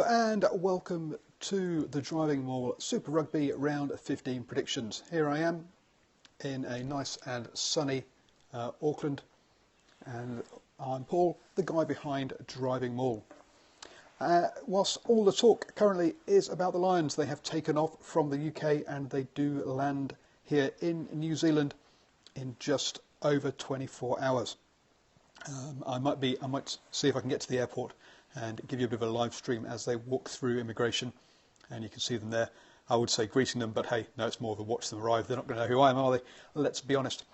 Hello and welcome to the DrivingMaul Super Rugby Round 15 predictions. Here I am in a nice and sunny Auckland, and I'm Paul, the guy behind DrivingMaul. Whilst all the talk currently is about the Lions, they have taken off from the UK and they do land here in New Zealand in just over 24 hours. I might see if I can get to the airport and give you a bit of a live stream as they walk through immigration, and you can see them there. I would say greeting them, but hey, no, it's more of a watch them arrive. They're not going to know who I am, are they? Let's be honest.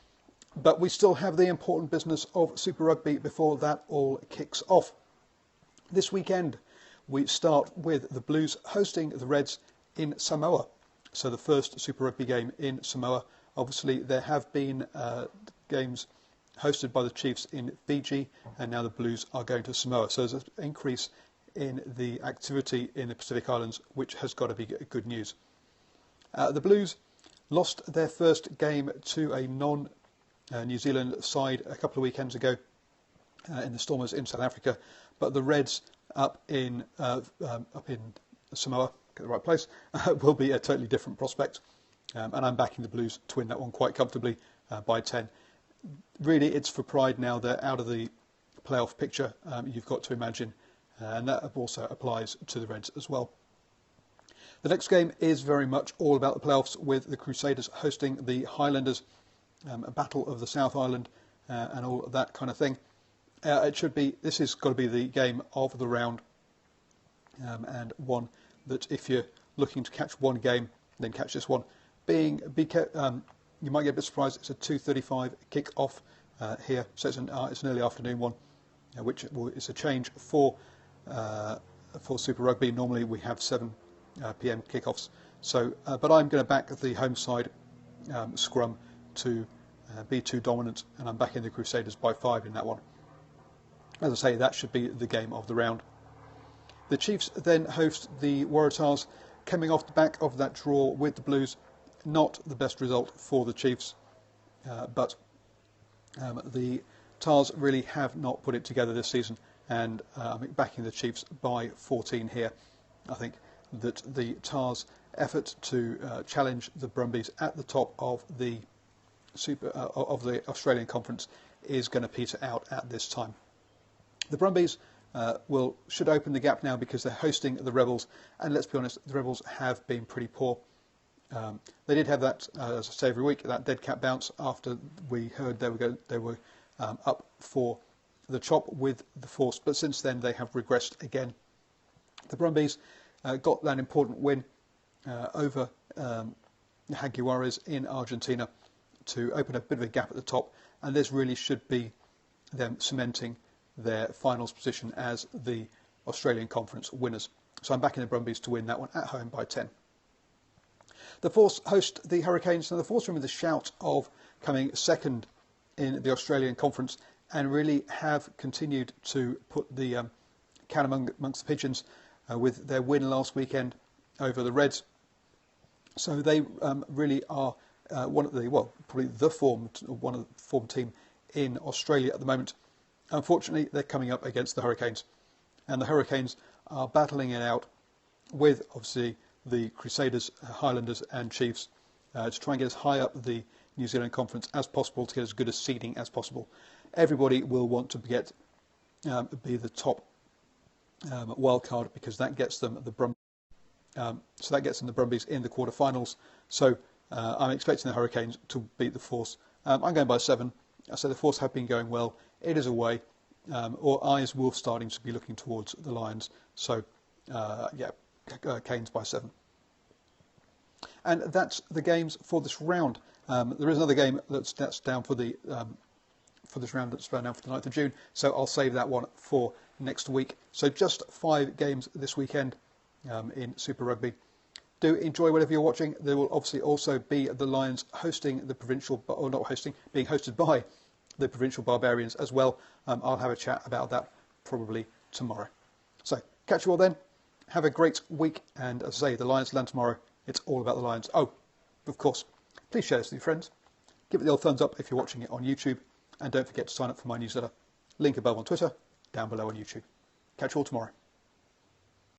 But we still have the important business of Super Rugby before that all kicks off. This weekend we start with the Blues hosting the Reds in Samoa. So the first Super Rugby game in Samoa. Obviously there have been games hosted by the Chiefs in Fiji, and now the Blues are going to Samoa. So there's an increase in the activity in the Pacific Islands, which has got to be good news. The Blues lost their first game to a non-New Zealand side a couple of weekends ago in the Stormers in South Africa, but the Reds up in Samoa, get the right place, will be a totally different prospect. And I'm backing the Blues to win that one quite comfortably by 10. Really, it's for pride now. They're out of the playoff picture, you've got to imagine, and that also applies to the Reds as well. The next game is very much all about the playoffs, with the Crusaders hosting the Highlanders, a battle of the South Island and all of that kind of thing. This has got to be the game of the round, and one that if you're looking to catch one game, then catch this one. You might get a bit surprised. It's a 2:35 kick-off here, so it's an early afternoon one, which is a change for Super Rugby. Normally we have 7 p.m. kick-offs. So, but I'm going to back the home side scrum to be too dominant, and I'm backing the Crusaders by 5 in that one. As I say, that should be the game of the round. The Chiefs then host the Waratahs, coming off the back of that draw with the Blues. Not the best result for the Chiefs, but the Tars really have not put it together this season, and I'm backing the Chiefs by 14 here. I think that the Tars' effort to challenge the Brumbies at the top of the Australian Conference is going to peter out at this time. The Brumbies should open the gap now because they're hosting the Rebels, and let's be honest, the Rebels have been pretty poor. They did have that, as I say every week, that dead cat bounce after we heard they were up for the chop with the Force, but since then they have regressed again. The Brumbies got that important win over Jaguares in Argentina to open a bit of a gap at the top, and this really should be them cementing their finals position as the Australian Conference winners. So I'm backing the Brumbies to win that one at home by 10. The Force host the Hurricanes. Now the Force are with a shout of coming second in the Australian Conference, and really have continued to put the cat amongst the pigeons with their win last weekend over the Reds. So they really are probably the form team in Australia at the moment. Unfortunately, they're coming up against the Hurricanes, and the Hurricanes are battling it out with obviously the Crusaders, Highlanders and Chiefs to try and get as high up the New Zealand Conference as possible, to get as good a seeding as possible. Everybody will want to be the top wild card, because that gets them the Brumbies. So that gets them the Brumbies in the quarterfinals. So I'm expecting the Hurricanes to beat the Force. I'm going by 7. So the Force have been going well. It is away, or eyes will starting to be looking towards the Lions. So Canes by 7. And that's the games for this round. There is another game that's down for this round, that's down for the 9th of June, so I'll save that one for next week. So just 5 games this weekend in Super Rugby. Do enjoy whatever you're watching. There will obviously also be the Lions hosting the provincial, or not hosting, being hosted by the Provincial Barbarians as well. I'll have a chat about that probably tomorrow. So catch you all then. Have a great week, and as I say, the Lions land tomorrow. It's all about the Lions. Oh, of course, please share this with your friends. Give it the old thumbs up if you're watching it on YouTube, and don't forget to sign up for my newsletter. Link above on Twitter, down below on YouTube. Catch you all tomorrow.